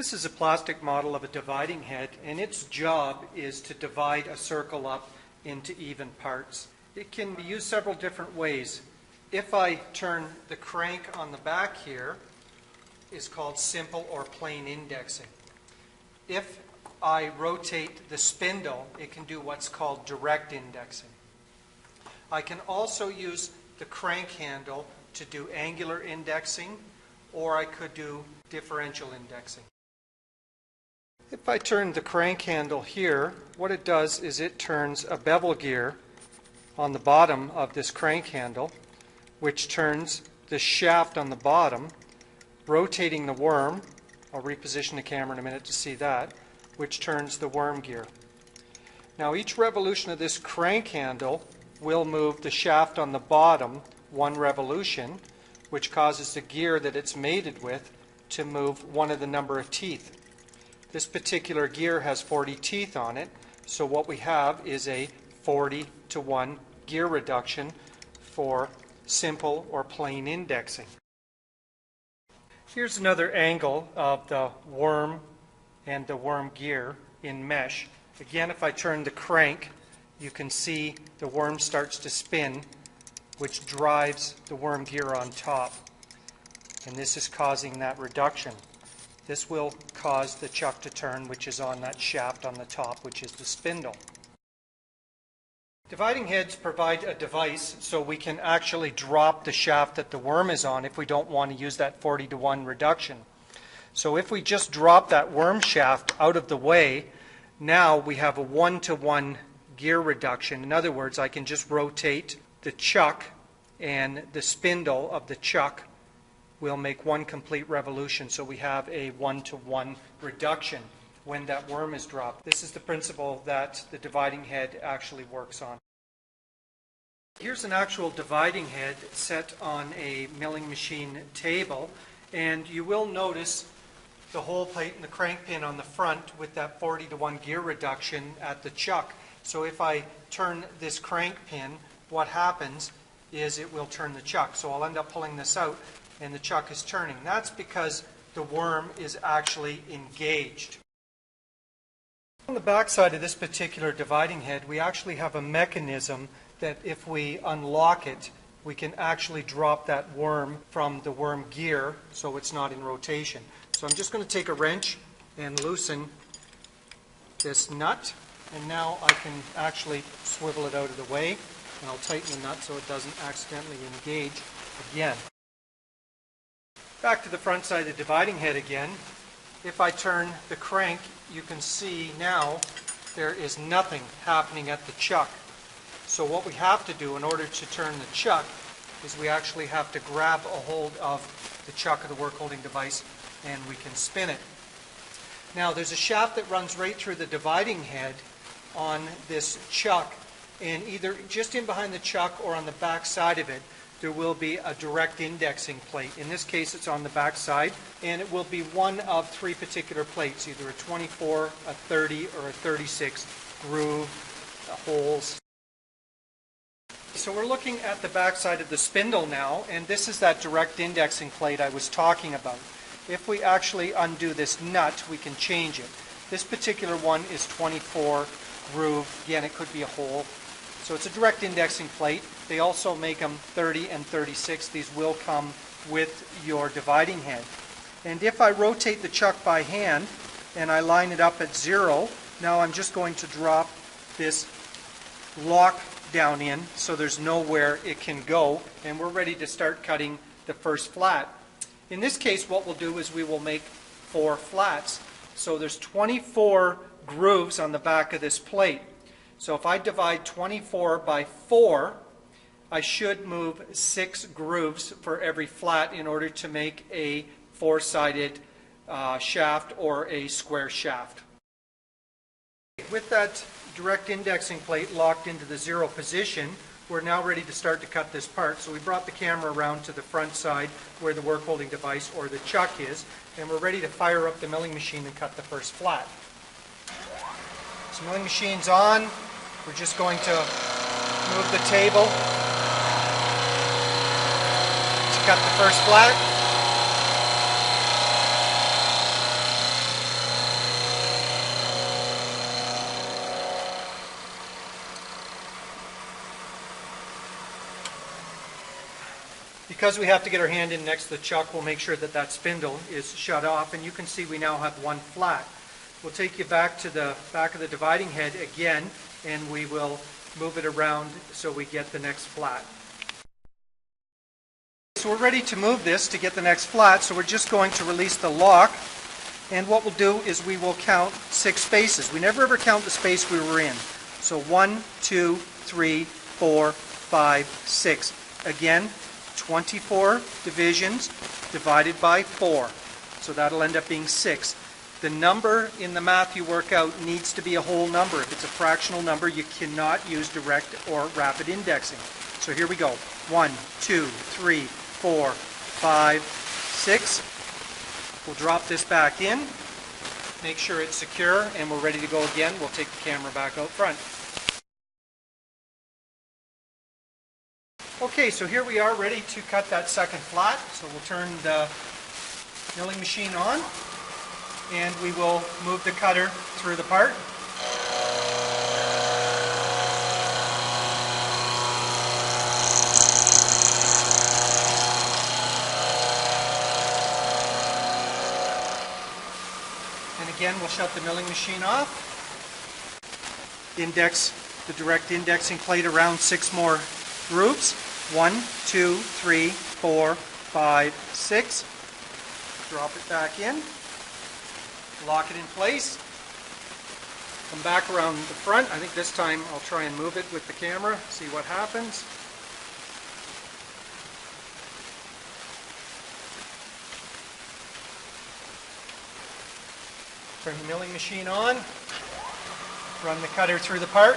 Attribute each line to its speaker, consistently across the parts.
Speaker 1: This is a plastic model of a dividing head, and its job is to divide a circle up into even parts. It can be used several different ways. If I turn the crank on the back here, is called simple or plain indexing. If I rotate the spindle, it can do what's called direct indexing. I can also use the crank handle to do angular indexing, or I could do differential indexing. If I turn the crank handle here, what it does is it turns a bevel gear on the bottom of this crank handle, which turns the shaft on the bottom, rotating the worm. I'll reposition the camera in a minute to see that, which turns the worm gear. Now each revolution of this crank handle will move the shaft on the bottom one revolution, which causes the gear that it's mated with to move one of the number of teeth. This particular gear has 40 teeth on it, so what we have is a 40-to-1 gear reduction for simple or plain indexing. Here's another angle of the worm and the worm gear in mesh. Again, if I turn the crank, you can see the worm starts to spin, which drives the worm gear on top. And this is causing that reduction. This will cause the chuck to turn, which is on that shaft on the top, which is the spindle. Dividing heads provide a device so we can actually drop the shaft that the worm is on if we don't want to use that 40-to-1 reduction. So if we just drop that worm shaft out of the way, now we have a 1-to-1 gear reduction. In other words, I can just rotate the chuck, and the spindle of the chuck will make one complete revolution. So we have a 1-to-1 reduction when that worm is dropped. This is the principle that the dividing head actually works on. Here's an actual dividing head set on a milling machine table, and you will notice the hole plate and the crank pin on the front with that 40-to-1 gear reduction at the chuck. So if I turn this crank pin, what happens is it will turn the chuck. So I'll end up pulling this out and the chuck is turning. That's because the worm is actually engaged. On the back side of this particular dividing head, we actually have a mechanism that if we unlock it, we can actually drop that worm from the worm gear so it's not in rotation. So I'm just going to take a wrench and loosen this nut, and now I can actually swivel it out of the way, and I'll tighten the nut so it doesn't accidentally engage again. Back to the front side of the dividing head again. If I turn the crank, you can see now there is nothing happening at the chuck. So what we have to do in order to turn the chuck is we actually have to grab a hold of the chuck of the work holding device and we can spin it. Now there's a shaft that runs right through the dividing head on this chuck, and either just in behind the chuck or on the back side of it there will be a direct indexing plate. In this case it's on the back side, and it will be one of three particular plates, either a 24, a 30, or a 36 groove holes. So we're looking at the back side of the spindle now, and this is that direct indexing plate I was talking about. If we actually undo this nut, we can change it. This particular one is 24 groove. Again, it could be a hole. So it's a direct indexing plate. They also make them 30 and 36. These will come with your dividing head. And if I rotate the chuck by hand and I line it up at 0, now I'm just going to drop this lock down in so there's nowhere it can go, and we're ready to start cutting the first flat. In this case, what we'll do is we will make 4 flats. So there's 24 grooves on the back of this plate. So if I divide 24 by 4, I should move 6 grooves for every flat in order to make a 4-sided shaft or a square shaft. With that direct indexing plate locked into the 0 position, we're now ready to start to cut this part. So we brought the camera around to the front side where the work holding device or the chuck is, and we're ready to fire up the milling machine and cut the first flat. So milling machine's on. We're just going to move the table to cut the first flat. Because we have to get our hand in next to the chuck, we'll make sure that that spindle is shut off, and you can see we now have one flat. We'll take you back to the back of the dividing head again, and we will move it around so we get the next flat. So we're ready to move this to get the next flat, so we're just going to release the lock, and what we'll do is we will count 6 spaces. We never ever count the space we were in. So 1, 2, 3, 4, 5, 6. Again, 24 divisions divided by 4. So that'll end up being 6. The number in the math you work out needs to be a whole number. If it's a fractional number, you cannot use direct or rapid indexing. So here we go. 1, 2, 3, 4, 5, 6. We'll drop this back in, make sure it's secure, and we're ready to go again. We'll take the camera back out front. Okay, so here we are ready to cut that second flat. So we'll turn the milling machine on, and we will move the cutter through the part. And again, we'll shut the milling machine off. Index the direct indexing plate around 6 more grooves. 1, 2, 3, 4, 5, 6. Drop it back in. Lock it in place. Come back around the front. I think this time I'll try and move it with the camera, see what happens. Turn the milling machine on. Run the cutter through the part.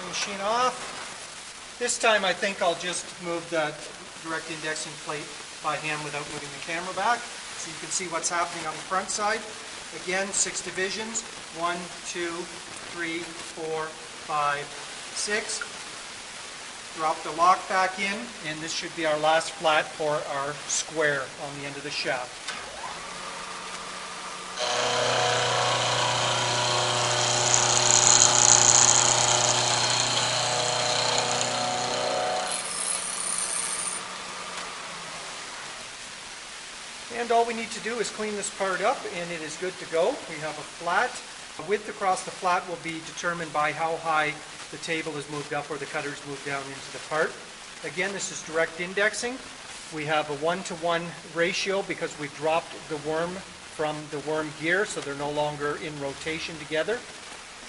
Speaker 1: Machine off. This time I think I'll just move the direct indexing plate by hand without moving the camera back, so you can see what's happening on the front side. Again, 6 divisions. 1, 2, 3, 4, 5, 6. Drop the lock back in, and this should be our last flat for our square on the end of the shaft. And all we need to do is clean this part up, and it is good to go. We have a flat. Width across the flat will be determined by how high the table is moved up or the cutter is moved down into the part. Again, this is direct indexing. We have a 1-to-1 ratio because we've dropped the worm from the worm gear, so they're no longer in rotation together.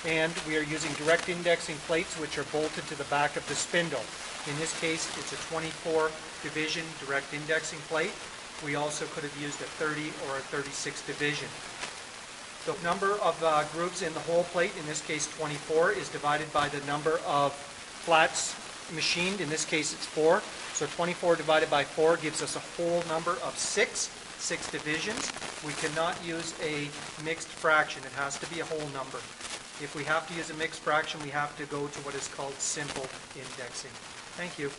Speaker 1: And we are using direct indexing plates which are bolted to the back of the spindle. In this case, it's a 24 division direct indexing plate. We also could have used a 30 or a 36 division. The number of grooves in the whole plate, in this case 24, is divided by the number of flats machined. In this case it's 4. So 24 divided by 4 gives us a whole number of 6 divisions. We cannot use a mixed fraction. It has to be a whole number. If we have to use a mixed fraction, we have to go to what is called simple indexing. Thank you.